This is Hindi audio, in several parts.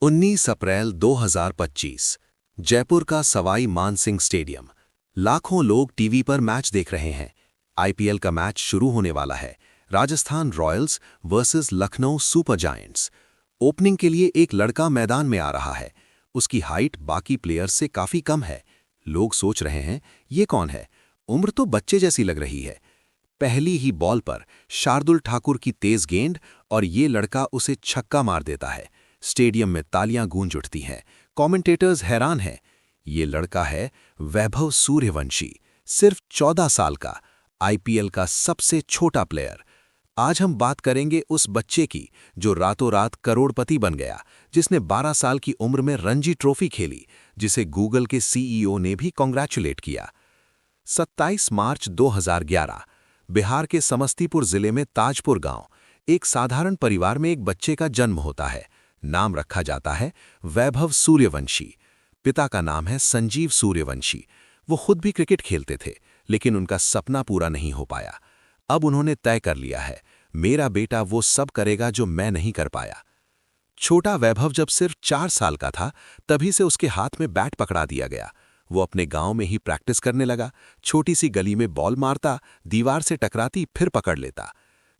19 अप्रैल 2025 जयपुर का सवाई मान सिंह स्टेडियम। लाखों लोग टीवी पर मैच देख रहे हैं। आईपीएल का मैच शुरू होने वाला है। Rajasthan Royals versus Lucknow super giants. Opening के लिए एक लड़का मैदान में आ रहा है। उसकी हाइट बाकी प्लेयर्स से काफी कम है। लोग सोच रहे हैं ये कौन है, उम्र तो बच्चे जैसी लग रही है। पहली ही बॉल पर शार्दुल ठाकुर की तेज गेंद और ये लड़का उसे छक्का मार देता है। स्टेडियम में तालियां गूंज उठती हैं। कमेंटेटर्स हैरान हैं। ये लड़का है वैभव सूर्यवंशी, सिर्फ 14 साल का, आईपीएल का सबसे छोटा प्लेयर। आज हम बात करेंगे उस बच्चे की जो रातों रात करोड़पति बन गया, जिसने 12 साल की उम्र में रणजी ट्रॉफी खेली, जिसे गूगल के सीईओ ने भी कांग्रेचुलेट किया। 27 मार्च 2011 बिहार के समस्तीपुर जिले में ताजपुर गांव, एक साधारण परिवार में एक बच्चे का जन्म होता है। नाम रखा जाता है वैभव सूर्यवंशी। पिता का नाम है संजीव सूर्यवंशी। वो खुद भी क्रिकेट खेलते थे, लेकिन उनका सपना पूरा नहीं हो पाया। अब उन्होंने तय कर लिया है, मेरा बेटा वो सब करेगा जो मैं नहीं कर पाया। छोटा वैभव जब सिर्फ 4 साल का था, तभी से उसके हाथ में बैट पकड़ा दिया गया। वो अपने गांव में ही प्रैक्टिस करने लगा। छोटी सी गली में बॉल मारता, दीवार से टकराती, फिर पकड़ लेता।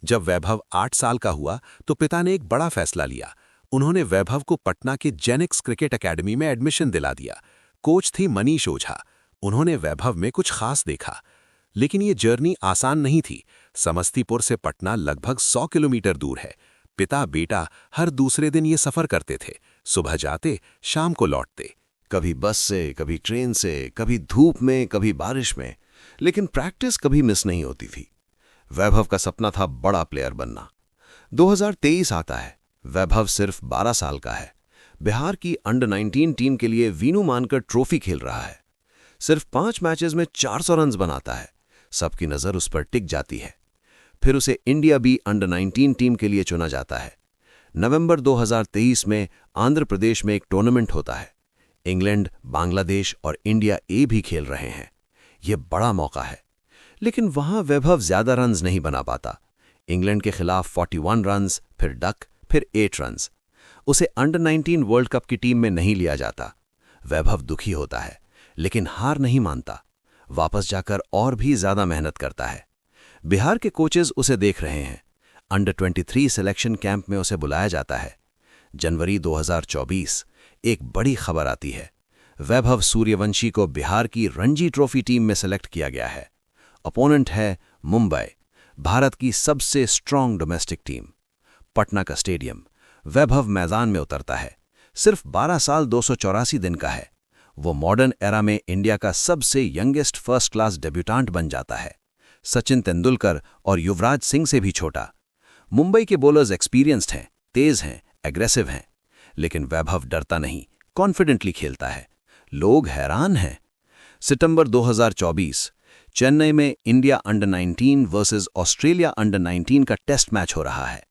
जब वैभव 8 साल का हुआ तो पिता ने एक बड़ा फैसला लिया। उन्होंने वैभव को पटना के जेनिक्स क्रिकेट एकेडमी में एडमिशन दिला दिया। कोच थी मनीष ओझा। उन्होंने वैभव में कुछ खास देखा। लेकिन ये जर्नी आसान नहीं थी। समस्तीपुर से पटना लगभग 100 किलोमीटर दूर है। पिता बेटा हर दूसरे दिन ये सफर करते थे। सुबह जाते, शाम को लौटते। कभी बस से, कभी ट्रेन से, कभी धूप में, कभी बारिश में, लेकिन प्रैक्टिस कभी मिस नहीं होती थी। वैभव का सपना था बड़ा प्लेयर बनना। 2023 आता है। वैभव सिर्फ 12 साल का है। बिहार की अंडर 19 टीम के लिए वीनू मानकर ट्रॉफी खेल रहा है। सिर्फ 5 मैचेस में 400 रन्स बनाता है। सबकी नज़र उस पर टिक जाती है। फिर उसे इंडिया बी अंडर 19 टीम के लिए चुना जाता है। नवंबर 2023 में आंध्र प्रदेश में एक टूर्नामेंट होता है। इंग्लैंड, बांग्लादेश और इंडिया ए भी खेल रहे हैं। यह बड़ा मौका है, लेकिन वहां वैभव ज्यादा रन्स नहीं बना पाता। इंग्लैंड के खिलाफ 41 रन्स, फिर डक, फिर 8 रन्स। उसे अंडर 19 वर्ल्ड कप की टीम में नहीं लिया जाता। वैभव दुखी होता है, लेकिन हार नहीं मानता। वापस जाकर और भी ज्यादा मेहनत करता है। बिहार के कोचेज उसे देख रहे हैं। अंडर 23 सिलेक्शन कैंप में उसे बुलाया जाता है। जनवरी 2024 एक बड़ी खबर आती है। वैभव सूर्यवंशी को बिहार की रणजी ट्रॉफी टीम में सेलेक्ट किया गया है। अपोनेंट है मुंबई, भारत की सबसे स्ट्रांग डोमेस्टिक टीम। पटना का स्टेडियम। वैभव मैदान में उतरता है। सिर्फ 12 साल 284 दिन का है। वो मॉडर्न एरा में इंडिया का सबसे यंगेस्ट फर्स्ट क्लास डेब्यूटांट बन जाता है। सचिन तेंदुलकर और युवराज सिंह से भी छोटा। मुंबई के बॉलर्स एक्सपीरियंस्ड हैं, तेज हैं, एग्रेसिव हैं, लेकिन वैभव डरता नहीं, कॉन्फिडेंटली खेलता है। लोग हैरान हैं। सितंबर 2024 चेन्नई में India under 19 versus Australia under 19 का टेस्ट मैच हो रहा है।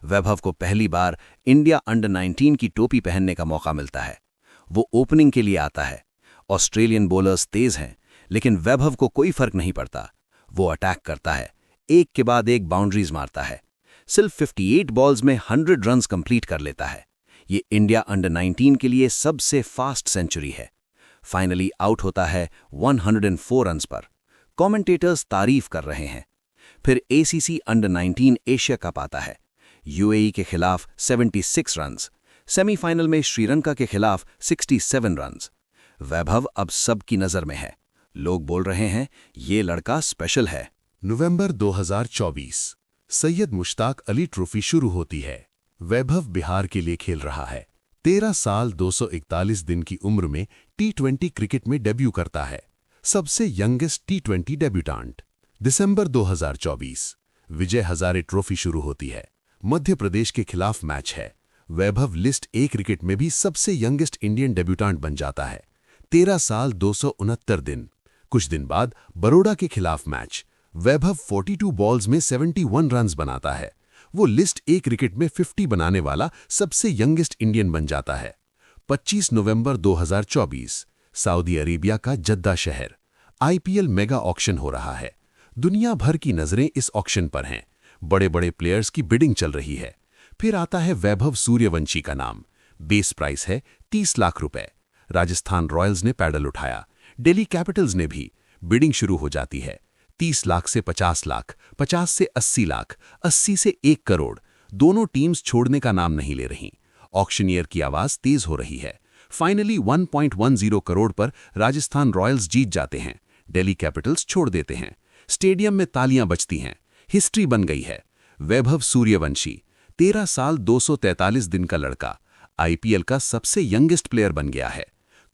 वैभव को पहली बार इंडिया अंडर 19 की टोपी पहनने का मौका मिलता है। वो ओपनिंग के लिए आता है। ऑस्ट्रेलियन बॉलर्स तेज हैं, लेकिन वैभव को कोई फर्क नहीं पड़ता। वो अटैक करता है, एक के बाद एक बाउंड्रीज मारता है। सिर्फ 58 बॉल्स में 100 रन्स कंप्लीट कर लेता है। ये इंडिया अंडर 19 के लिए सबसे फास्ट सेंचुरी है। फाइनली आउट होता है 104 रन्स पर। कमेंटेटर्स तारीफ कर रहे हैं। फिर एसीसी अंडर 19 एशिया कप आता है। यूएई के खिलाफ 76 रन्स। सेमीफाइनल में श्रीलंका के खिलाफ 67 रन्स। वैभव अब सबकी नजर में है। लोग बोल रहे हैं ये लड़का स्पेशल है। नवंबर 2024 सैयद मुश्ताक अली ट्रॉफी शुरू होती है। वैभव बिहार के लिए खेल रहा है। 13 साल 241 दिन की उम्र में T20 क्रिकेट में डेब्यू करता है। सबसे यंगेस्ट T20 डेब्यूटांट। दिसंबर 2024 विजय हजारे ट्रॉफी शुरू होती है। मध्य प्रदेश के खिलाफ मैच है। वैभव लिस्ट ए क्रिकेट में भी सबसे यंगेस्ट इंडियन डेब्यूटांट बन जाता है। 13 साल 269 दिन। कुछ दिन बाद बड़ौदा के खिलाफ मैच। वैभव 42 बॉल्स में 71 रन्स बनाता है। वो लिस्ट ए क्रिकेट में 50 बनाने वाला सबसे यंगेस्ट इंडियन बन जाता है। 25 नवंबर 2024 सऊदी अरेबिया का जद्दा शहर। आईपीएल मेगा ऑक्शन हो रहा है। दुनिया भर की नजरें इस ऑक्शन पर हैं। बड़े बड़े प्लेयर्स की बिडिंग चल रही है। फिर आता है वैभव सूर्यवंशी का नाम। बेस प्राइस है 30 लाख रुपए। राजस्थान रॉयल्स ने पैडल उठाया, दिल्ली कैपिटल्स ने भी। बिडिंग शुरू हो जाती है। 30 लाख से 50 लाख, 50 से 80 लाख, 80 से 1 करोड़। दोनों टीम्स छोड़ने का नाम नहीं ले रही। ऑक्शनियर की आवाज तेज हो रही है। फाइनली 1.10 करोड़ पर राजस्थान रॉयल्स जीत जाते हैं। दिल्ली कैपिटल्स छोड़ देते हैं। स्टेडियम में तालियां बजती हैं। हिस्ट्री बन गई है। वैभव सूर्यवंशी 13 साल 243 दिन का लड़का आईपीएल का सबसे यंगेस्ट प्लेयर बन गया है।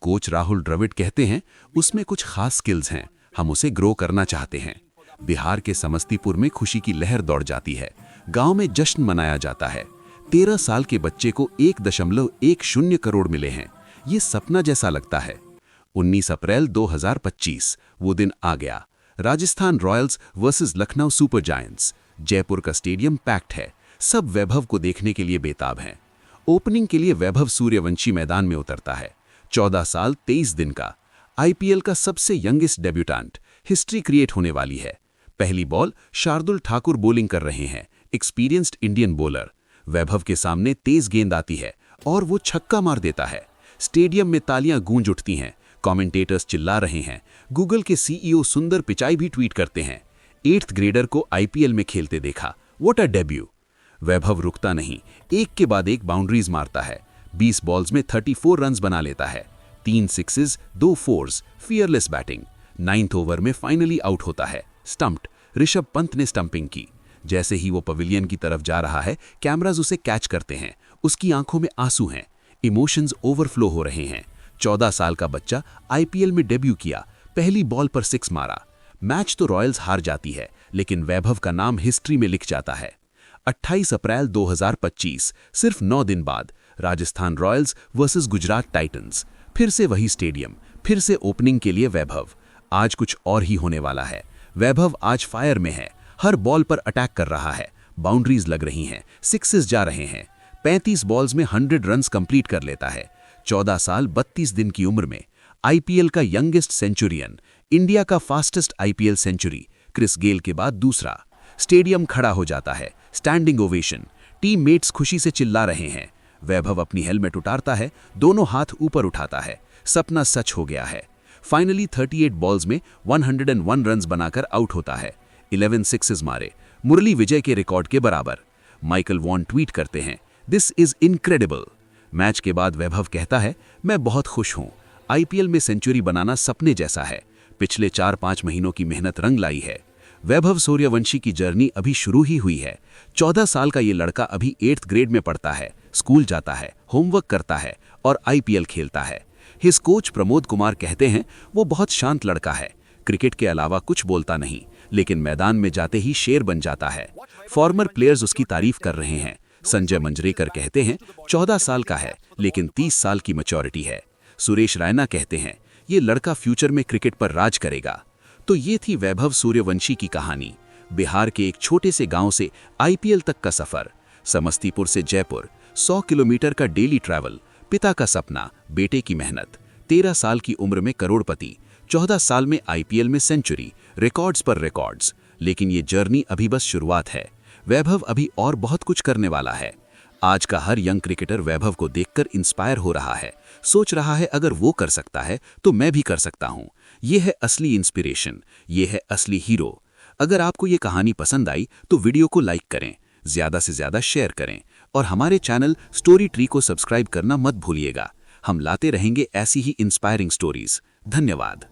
कोच राहुल द्रविड़ कहते हैं उसमें कुछ खास स्किल्स हैं, हम उसे ग्रो करना चाहते हैं। बिहार के समस्तीपुर में खुशी की लहर दौड़ जाती है। गांव में जश्न मनाया जाता है। 13 साल के बच्चे को 1.10 करोड़ मिले हैं। ये सपना जैसा लगता है। 19 अप्रैल 2025 वो दिन आ गया। Rajasthan Royals versus Lucknow super giants. Jaipur का स्टेडियम पैक्ड है। सब वैभव को देखने के लिए बेताब हैं। ओपनिंग के लिए वैभव सूर्यवंशी मैदान में उतरता है। 14 साल 23 दिन का। आईपीएल का सबसे यंगेस्ट डेब्यूटेंट। हिस्ट्री क्रिएट होने वाली है। पहली बॉल शार्दुल ठाकुर बॉलिंग कर रहे हैं, एक्सपीरियंस्ड इंडियन बॉलर। वैभव के सामने तेज गेंद आती है और वो छक्का मार देता है। स्टेडियम में तालियां गूंज उठती हैं। कमेंटेटर्स चिल्ला रहे हैं। गूगल के सीईओ सुंदर पिचाई भी ट्वीट करते हैं, 8th ग्रेडर को आईपीएल में खेलते देखा, व्हाट अ डेब्यू। वैभव रुकता नहीं, एक के बाद एक बाउंड्रीज मारता है। 20 बॉल्स में 34 रन्स बना लेता है। 3 sixes, 2 force, fearless batting. 9th over में फाइनली आउट होता है, स्टंप्ड। ऋषभ पंत ने स्टंपिंग की। जैसे ही वो पवेलियन की तरफ जा रहा है, कैमराज उसे कैच करते हैं। उसकी आंखों में आंसू हैं, इमोशंस ओवरफ्लो हो रहे हैं। 14 साल का बच्चा आईपीएल में डेब्यू किया, पहली बॉल पर 6 मारा। मैच तो रॉयल्स हार जाती है, लेकिन वैभव का नाम हिस्ट्री में लिख जाता है। 28 अप्रैल 2025, सिर्फ 9 दिन बाद, Rajasthan Royals versus Gujarat Titans. फिर से वही स्टेडियम, फिर से ओपनिंग के लिए वैभव। आज कुछ और ही होने वाला है। वैभव आज फायर में है, हर बॉल पर अटैक कर रहा है। बाउंड्रीज लग रही हैं, सिक्सेस जा रहे हैं। 35 बॉल्स में 100 रन्स कंप्लीट कर लेता है। 14 साल 32 दिन की उम्र में। आईपीएल का यंगेस्ट सेंचुरियन, इंडिया का fastest IPL century, Chris Gayle के बाद दूसरा। स्टेडियम खड़ा हो जाता है, स्टैंडिंग ओवेशन। टीममेट्स खुशी से चिल्ला रहे हैं। वैभव अपनी हेलमेट उतारता है, दोनों हाथ ऊपर उठाता है। सपना सच हो गया है। फाइनली 38 बॉल्स में 101 रन्स बनाकर आउट होता है। 11 सिक्सेस मारे, मुरली विजय के रिकॉर्ड के बराबर। माइकल वॉन ट्वीट करते हैं, दिस इज इनक्रेडिबल। मैच के बाद वैभव कहता है, मैं बहुत खुश हूं। आईपीएल में सेंचुरी बनाना सपने जैसा है। पिछले 4-5 महीनों की मेहनत रंग लाई है। वैभव सूर्यवंशी की जर्नी अभी शुरू ही हुई है। 14 साल का ये लड़का अभी 8th ग्रेड में पढ़ता है, स्कूल जाता है, होमवर्क करता है और आईपीएल खेलता है। हिज कोच प्रमोद कुमार कहते हैं, वो बहुत शांत लड़का है, क्रिकेट के अलावा कुछ बोलता नहीं, लेकिन मैदान में जाते ही शेर बन जाता है। फॉर्मर प्लेयर्स उसकी तारीफ कर रहे हैं। संजय मंजरेकर कहते हैं, 14 साल का है लेकिन 30 साल की मैच्योरिटी है। सुरेश रैना कहते हैं, ये लड़का फ्यूचर में क्रिकेट पर राज करेगा। तो ये थी वैभव सूर्यवंशी की कहानी। बिहार के एक छोटे से गांव से आईपीएल तक का सफर, समस्तीपुर से जयपुर, 100 किलोमीटर का डेली ट्रैवल, पिता का सपना, बेटे की मेहनत। 13 साल की उम्र में करोड़पति, 14 साल में आईपीएल में सेंचुरी, रिकॉर्ड्स पर रिकॉर्ड्स। लेकिन ये जर्नी अभी बस शुरुआत है। वैभव अभी और बहुत कुछ करने वाला है। आज का हर यंग क्रिकेटर वैभव को देखकर इंस्पायर हो रहा है, सोच रहा है अगर वो कर सकता है तो मैं भी कर सकता हूँ। ये है असली इंस्पिरेशन, ये है असली हीरो। अगर आपको ये कहानी पसंद आई तो वीडियो को लाइक करें, ज़्यादा से ज़्यादा शेयर करें और हमारे चैनल स्टोरी ट्री को सब्सक्राइब करना मत भूलिएगा। हम लाते रहेंगे ऐसी ही इंस्पायरिंग स्टोरीज। धन्यवाद।